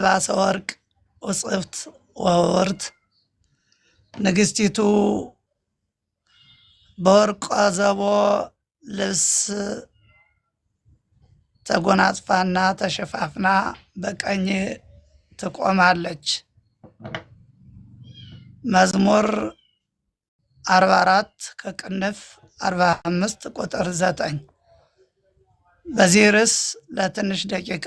አልባሰ ወርቅ ወጽፍት ወወርት ንግስቲቱ በወርቅ ዘቦ ልብስ ተጎናጽፋና ተሸፋፍና በቀኝ ትቆማለች። መዝሙር 44 ከቅንፍ 45 ቁጥር 9። በዚህ ርዕስ ለትንሽ ደቂቃ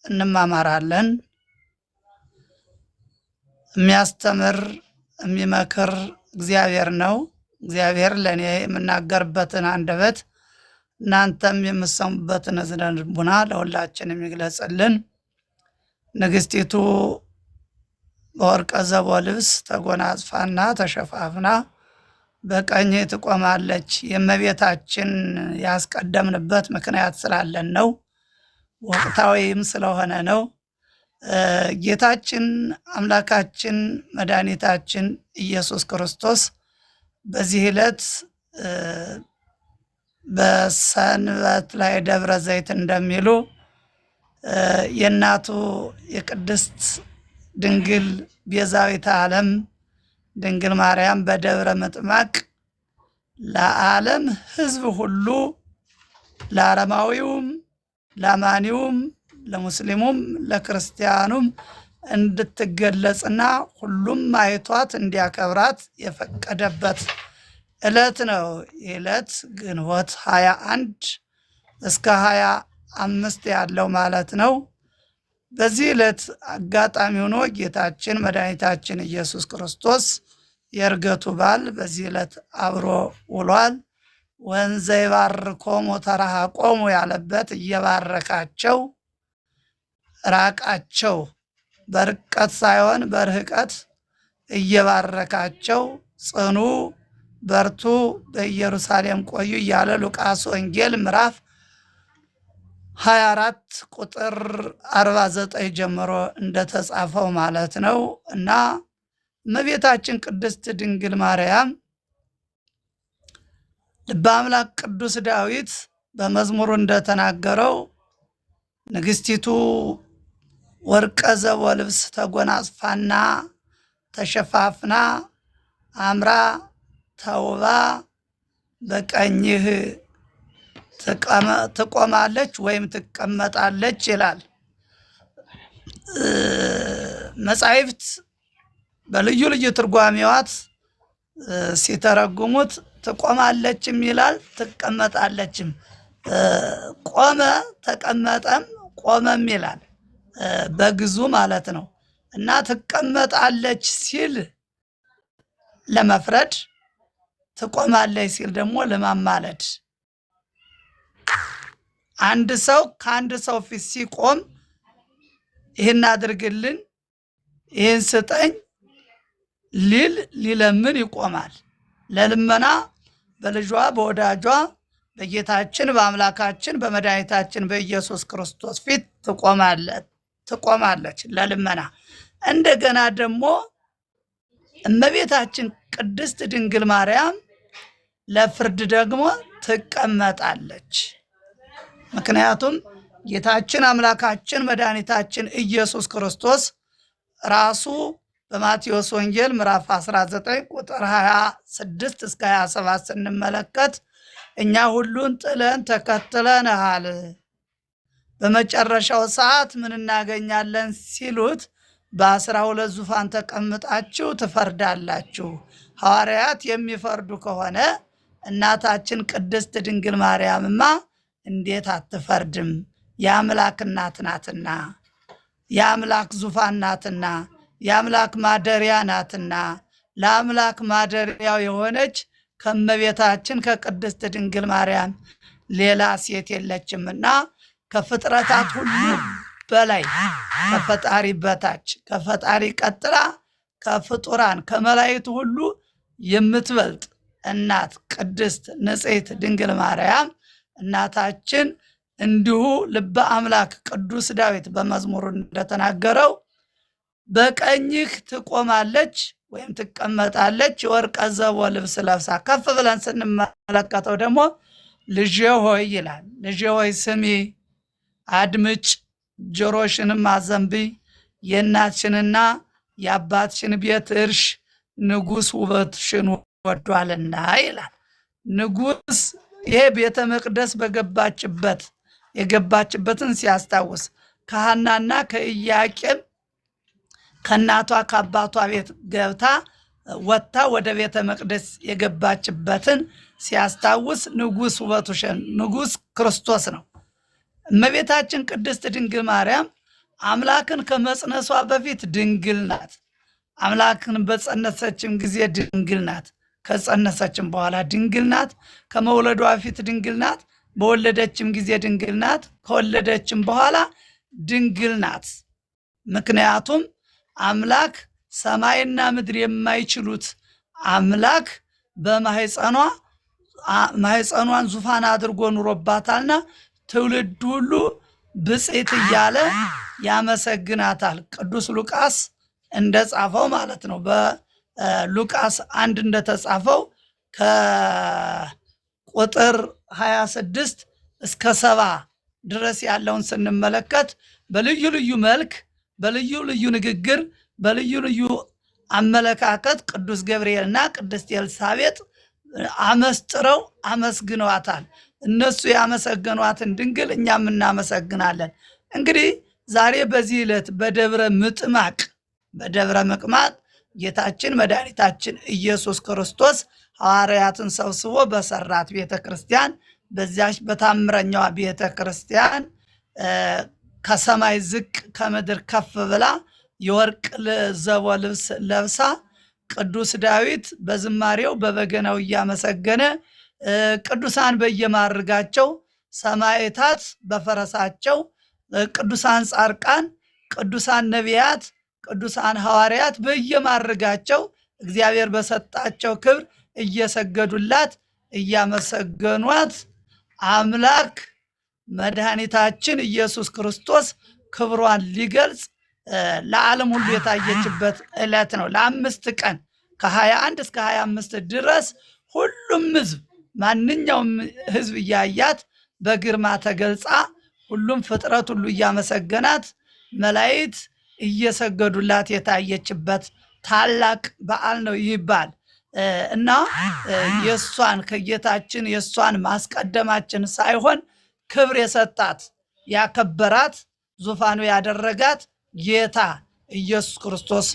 እንማማራለን። የሚያስተምር የሚመክር እግዚአብሔር ነው። እግዚአብሔር ለእኔ የምናገርበትን አንደበት እናንተም የምሰሙበትን እዝነ ልቡና ለሁላችን የሚግለጽልን። ንግስቲቱ በወርቀ ዘቦ ልብስ ተጎናጽፋና ተሸፋፍና በቀኝ ትቆማለች። የእመቤታችን ያስቀደምንበት ምክንያት ስላለን ነው። ወቅታዊም ስለሆነ ነው። ጌታችን አምላካችን መድኃኒታችን ኢየሱስ ክርስቶስ በዚህ ዕለት በሰንበት ላይ ደብረ ዘይት እንደሚሉ የእናቱ የቅድስት ድንግል ቤዛዊተ ዓለም ድንግል ማርያም በደብረ ምጥማቅ ለዓለም ሕዝብ ሁሉ ለአረማዊውም፣ ለአማኒውም፣ ለሙስሊሙም፣ ለክርስቲያኑም እንድትገለጽና ሁሉም አይቷት እንዲያከብራት የፈቀደበት ዕለት ነው። ይህ ዕለት ግንቦት 21 እስከ 25 ያለው ማለት ነው። በዚህ ዕለት አጋጣሚ ሆኖ ጌታችን መድኃኒታችን ኢየሱስ ክርስቶስ የዕርገቱ በዓል በዚህ ዕለት አብሮ ውሏል። ወንዘ ይባርኮሙ ተረሃቆሙ ያለበት እየባረካቸው ራቃቸው፣ በርቀት ሳይሆን በርህቀት እየባረካቸው ጽኑ በርቱ በኢየሩሳሌም ቆዩ እያለ ሉቃስ ወንጌል ምዕራፍ 24 ቁጥር 49 ጀምሮ እንደተጻፈው ማለት ነው። እና እመቤታችን ቅድስት ድንግል ማርያም ልበ አምላክ ቅዱስ ዳዊት በመዝሙሩ እንደተናገረው ንግስቲቱ ወርቀ ዘቦ ልብስ ተጎናጽፋና ተሸፋፍና አምራ ተውባ በቀኝህ ትቆማለች ወይም ትቀመጣለች ይላል። መጻሕፍት በልዩ ልዩ ትርጓሜዋት ሲተረጉሙት ትቆማለችም ይላል፣ ትቀመጣለችም። ቆመ ተቀመጠም ቆመም ይላል በግዙ ማለት ነው። እና ትቀመጣለች ሲል ለመፍረድ፣ ትቆማለች ሲል ደግሞ ለማማለድ። አንድ ሰው ከአንድ ሰው ፊት ሲቆም ይህን አድርግልን፣ ይህን ስጠኝ ሊለምን ይቆማል። ለልመና በልጇ በወዳጇ በጌታችን በአምላካችን በመድኃኒታችን በኢየሱስ ክርስቶስ ፊት ትቆማለች ለልመና። እንደገና ደግሞ እመቤታችን ቅድስት ድንግል ማርያም ለፍርድ ደግሞ ትቀመጣለች። ምክንያቱም ጌታችን አምላካችን መድኃኒታችን ኢየሱስ ክርስቶስ ራሱ በማቴዎስ ወንጌል ምዕራፍ 19 ቁጥር 26 እስከ 27 ስንመለከት እኛ ሁሉን ጥለን ተከትለንሃል፣ በመጨረሻው ሰዓት ምን እናገኛለን ሲሉት በ12 ዙፋን ተቀምጣችሁ ትፈርዳላችሁ። ሐዋርያት የሚፈርዱ ከሆነ እናታችን ቅድስት ድንግል ማርያምማ እንዴት አትፈርድም? የአምላክ እናት ናትና፣ የአምላክ ዙፋን ናትና፣ የአምላክ ማደሪያ ናትና፣ ለአምላክ ማደሪያው የሆነች ከእመቤታችን ከቅድስት ድንግል ማርያም ሌላ ሴት የለችምና ከፍጥረታት ሁሉ በላይ ከፈጣሪ በታች ከፈጣሪ ቀጥላ ከፍጡራን ከመላእክት ሁሉ የምትበልጥ እናት ቅድስት ንጽሕት ድንግል ማርያም እናታችን እንዲሁ ልበ አምላክ ቅዱስ ዳዊት በመዝሙሩ እንደተናገረው በቀኝህ ትቆማለች ወይም ትቀመጣለች የወርቀ ዘቦ ልብስ ለብሳ። ከፍ ብለን ስንመለከተው ደግሞ ልጄ ሆይ ይላል። ልጄ ሆይ ስሚ፣ አድምጭ፣ ጆሮሽንም አዘንብይ፣ የእናትሽንና የአባትሽን ቤት እርሽ ንጉሥ ውበትሽን ወዷልና ይላል። ንጉሥ ይሄ ቤተ መቅደስ የገባችበትን ሲያስታውስ ከሐናና ከኢያቄም ከእናቷ ከአባቷ ቤት ገብታ ወጥታ ወደ ቤተ መቅደስ የገባችበትን ሲያስታውስ ንጉሥ ውበትሽን ንጉሥ ክርስቶስ ነው። እመቤታችን ቅድስት ድንግል ማርያም አምላክን ከመጽነሷ በፊት ድንግል ናት። አምላክን በጸነሰችም ጊዜ ድንግል ናት። ከጸነሰችም በኋላ ድንግል ናት። ከመውለዷ በፊት ድንግል ናት። በወለደችም ጊዜ ድንግል ናት። ከወለደችም በኋላ ድንግል ናት። ምክንያቱም አምላክ ሰማይና ምድር የማይችሉት አምላክ በማህፀኗን ዙፋን አድርጎ ኑሮባታልና ትውልድ ሁሉ ብፅዕት እያለ ያመሰግናታል። ቅዱስ ሉቃስ እንደጻፈው ማለት ነው። በሉቃስ 1 እንደተጻፈው ከቁጥር 26 እስከ 70 ድረስ ያለውን ስንመለከት በልዩ ልዩ መልክ፣ በልዩ ልዩ ንግግር፣ በልዩ ልዩ አመለካከት ቅዱስ ገብርኤልና ቅድስት ኤልሳቤጥ አመስጥረው አመስግነዋታል። እነሱ ያመሰገኗትን ድንግል እኛም እናመሰግናለን። እንግዲህ ዛሬ በዚህ ዕለት በደብረ ምጥማቅ ጌታችን መድኃኒታችን ኢየሱስ ክርስቶስ ሐዋርያትን ሰብስቦ በሰራት ቤተ ክርስቲያን በዚያች በታምረኛዋ ቤተ ክርስቲያን ከሰማይ ዝቅ ከምድር ከፍ ብላ የወርቅ ዘቦ ልብስ ለብሳ ቅዱስ ዳዊት በዝማሬው በበገናው እያመሰገነ ቅዱሳን በየማርጋቸው ሰማዕታት በፈረሳቸው ቅዱሳን ጻድቃን፣ ቅዱሳን ነቢያት፣ ቅዱሳን ሐዋርያት በየማርጋቸው እግዚአብሔር በሰጣቸው ክብር እየሰገዱላት እያመሰገኗት አምላክ መድኃኒታችን ኢየሱስ ክርስቶስ ክብሯን ሊገልጽ ለዓለም ሁሉ የታየችበት ዕለት ነው። ለ5 ቀን ከ21 እስከ 25 ድረስ ሁሉም ሕዝብ ማንኛውም ሕዝብ እያያት በግርማ ተገልጻ ሁሉም ፍጥረት ሁሉ እያመሰገናት መላእክት እየሰገዱላት የታየችበት ታላቅ በዓል ነው ይባል እና ከጌታችን የእሷን ማስቀደማችን ሳይሆን ክብር የሰጣት ያከበራት ዙፋኑ ያደረጋት ጌታ ኢየሱስ ክርስቶስ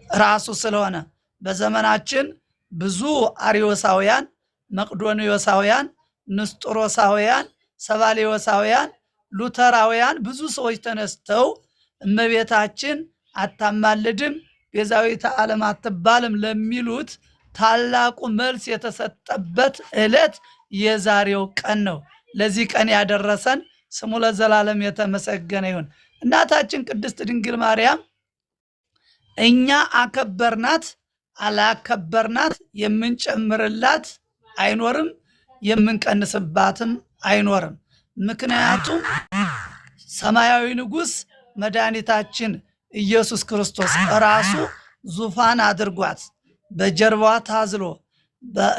ራሱ ስለሆነ በዘመናችን ብዙ አርዮሳውያን፣ መቅዶንዮሳውያን፣ ንስጥሮሳውያን፣ ሰባሌዮሳውያን፣ ሉተራውያን ብዙ ሰዎች ተነስተው እመቤታችን አታማልድም፣ ቤዛዊተ ዓለም አትባልም ለሚሉት ታላቁ መልስ የተሰጠበት ዕለት የዛሬው ቀን ነው። ለዚህ ቀን ያደረሰን ስሙ ለዘላለም የተመሰገነ ይሁን። እናታችን ቅድስት ድንግል ማርያም እኛ አከበርናት አላከበርናት የምንጨምርላት አይኖርም፣ የምንቀንስባትም አይኖርም። ምክንያቱም ሰማያዊ ንጉሥ መድኃኒታችን ኢየሱስ ክርስቶስ ራሱ ዙፋን አድርጓት በጀርባዋ ታዝሎ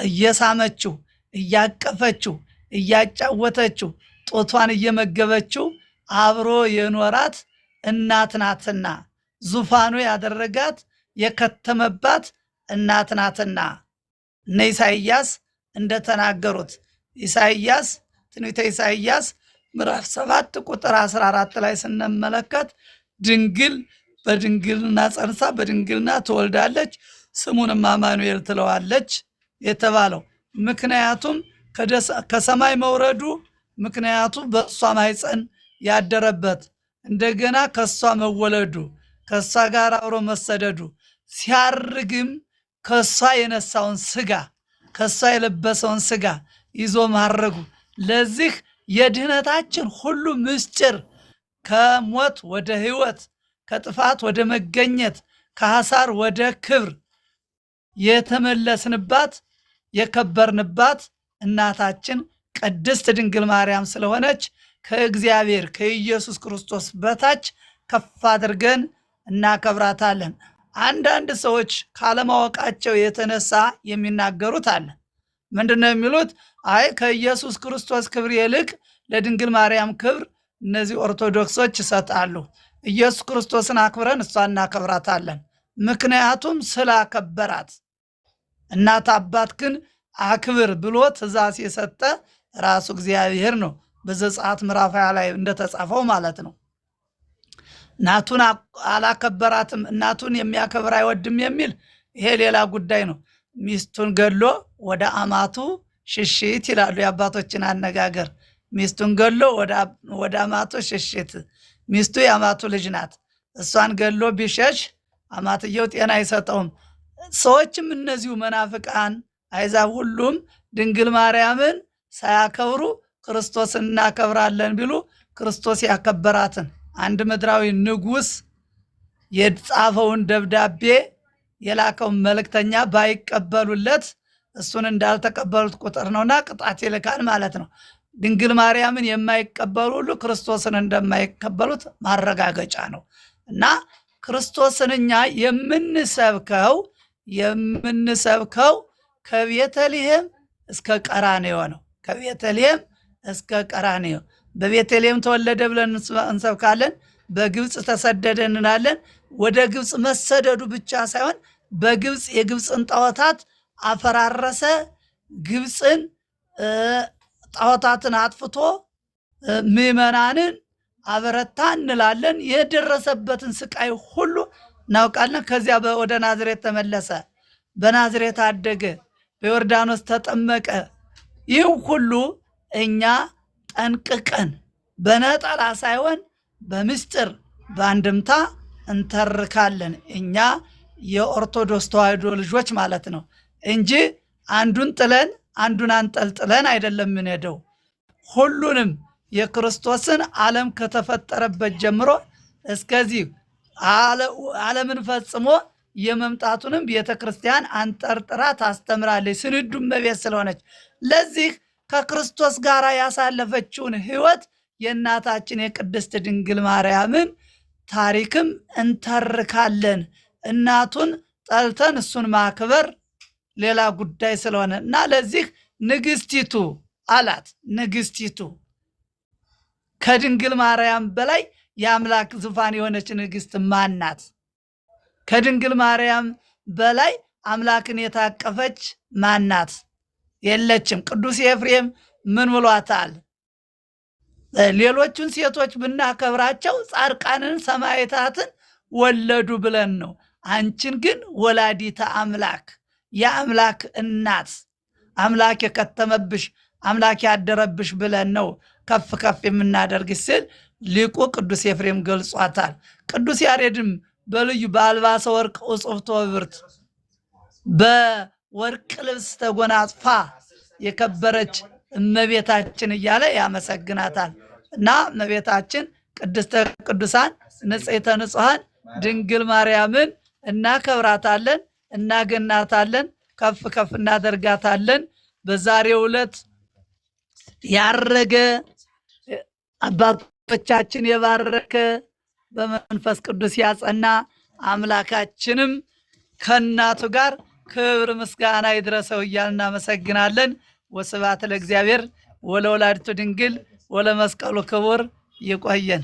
እየሳመችው እያቀፈችው እያጫወተችው ጦቷን እየመገበችው አብሮ የኖራት እናት ናትና ዙፋኑ ያደረጋት የከተመባት እናት ናትና እነ ኢሳይያስ እንደተናገሩት ትንቢተ ኢሳይያስ ምዕራፍ 7 ቁጥር 14 ላይ ስንመለከት ድንግል በድንግልና ጸንሳ በድንግልና ትወልዳለች ስሙንም አማኑኤል ትለዋለች የተባለው ምክንያቱም ከሰማይ መውረዱ ምክንያቱ በእሷ ማኅፀን ያደረበት እንደገና ከሷ መወለዱ ከሷ ጋር አብሮ መሰደዱ ሲያርግም ከሷ የነሳውን ስጋ ከሷ የለበሰውን ስጋ ይዞ ማረጉ ለዚህ የድህነታችን ሁሉ ምስጢር ከሞት ወደ ሕይወት ከጥፋት ወደ መገኘት ከሐሳር ወደ ክብር የተመለስንባት የከበርንባት እናታችን ቅድስት ድንግል ማርያም ስለሆነች ከእግዚአብሔር ከኢየሱስ ክርስቶስ በታች ከፍ አድርገን እናከብራታለን። አንዳንድ ሰዎች ካለማወቃቸው የተነሳ የሚናገሩት አለ። ምንድነው የሚሉት? አይ ከኢየሱስ ክርስቶስ ክብር ይልቅ ለድንግል ማርያም ክብር እነዚህ ኦርቶዶክሶች ይሰጣሉ፣ ኢየሱስ ክርስቶስን አክብረን እሷን እናከብራታለን። ምክንያቱም ስላከበራት። እናት አባት ግን አክብር ብሎ ትእዛዝ የሰጠ ራሱ እግዚአብሔር ነው። በዘጸአት ምዕራፍ 20 ላይ እንደተጻፈው ማለት ነው። እናቱን አላከበራትም፣ እናቱን የሚያከብር አይወድም የሚል ይሄ ሌላ ጉዳይ ነው። ሚስቱን ገሎ ወደ አማቱ ሽሽት ይላሉ የአባቶችን አነጋገር። ሚስቱን ገሎ ወደ አማቱ ሽሽት። ሚስቱ የአማቱ ልጅ ናት። እሷን ገሎ ቢሸሽ አማትየው ጤና አይሰጠውም። ሰዎችም እነዚሁ መናፍቃን አይዛብ ሁሉም ድንግል ማርያምን ሳያከብሩ ክርስቶስን እናከብራለን ቢሉ ክርስቶስ ያከበራትን አንድ ምድራዊ ንጉሥ የጻፈውን ደብዳቤ የላከውን መልእክተኛ ባይቀበሉለት እሱን እንዳልተቀበሉት ቁጥር ነውና ቅጣት ይልካል ማለት ነው። ድንግል ማርያምን የማይቀበሉ ሁሉ ክርስቶስን እንደማይቀበሉት ማረጋገጫ ነው እና ክርስቶስን እኛ የምንሰብከው ከቤተልሔም እስከ ቀራንዮ ነው። ከቤተልሔም እስከ ቀራንዮ። በቤተልሔም ተወለደ ብለን እንሰብካለን። በግብፅ ተሰደደ እንላለን። ወደ ግብፅ መሰደዱ ብቻ ሳይሆን በግብፅ የግብፅን ጣዖታት አፈራረሰ፣ ግብፅን ጣዖታትን አጥፍቶ ምዕመናንን አበረታ እንላለን። የደረሰበትን ስቃይ ሁሉ እናውቃለን። ከዚያ ወደ ናዝሬት ተመለሰ፣ በናዝሬት አደገ፣ በዮርዳኖስ ተጠመቀ። ይህ ሁሉ እኛ ጠንቅቀን በነጠላ ሳይሆን በምስጢር በአንድምታ እንተርካለን። እኛ የኦርቶዶክስ ተዋሕዶ ልጆች ማለት ነው እንጂ አንዱን ጥለን አንዱን አንጠልጥለን አይደለም የምንሄደው። ሁሉንም የክርስቶስን ዓለም ከተፈጠረበት ጀምሮ እስከዚህ ዓለምን ፈጽሞ የመምጣቱንም ቤተክርስቲያን አንጠርጥራ ታስተምራለች። ስንዱ እመቤት ስለሆነች ለዚህ ከክርስቶስ ጋር ያሳለፈችውን ሕይወት የእናታችን የቅድስት ድንግል ማርያምን ታሪክም እንተርካለን። እናቱን ጠልተን እሱን ማክበር ሌላ ጉዳይ ስለሆነ እና ለዚህ ንግስቲቱ አላት። ንግስቲቱ ከድንግል ማርያም በላይ የአምላክ ዙፋን የሆነች ንግስት ማናት? ከድንግል ማርያም በላይ አምላክን የታቀፈች ማናት? የለችም። ቅዱስ ኤፍሬም ምን ብሏታል? ሌሎቹን ሴቶች ብናከብራቸው ጻድቃንን ሰማዕታትን ወለዱ ብለን ነው። አንቺን ግን ወላዲተ አምላክ የአምላክ እናት አምላክ የከተመብሽ አምላክ ያደረብሽ ብለን ነው ከፍ ከፍ የምናደርግ ሲል ሊቁ ቅዱስ ኤፍሬም ገልጿታል። ቅዱስ ያሬድም በልዩ በአልባሰ ወርቅ እጹብተ ወብርት በወርቅ ልብስ ተጎናጽፋ የከበረች እመቤታችን እያለ ያመሰግናታል። እና እመቤታችን ቅድስተ ቅዱሳን ንጽሕተ ንጹሐን ድንግል ማርያምን እናከብራታለን፣ እናገናታለን፣ ከፍ ከፍ እናደርጋታለን። በዛሬው ዕለት ያረገ አባቶቻችን የባረከ በመንፈስ ቅዱስ ያጸና አምላካችንም ከእናቱ ጋር ክብር ምስጋና ይድረሰው እያልን እናመሰግናለን። ወስብሐት ለእግዚአብሔር ወለወላዲቱ ድንግል ወለመስቀሉ ክቡር። ይቆየን።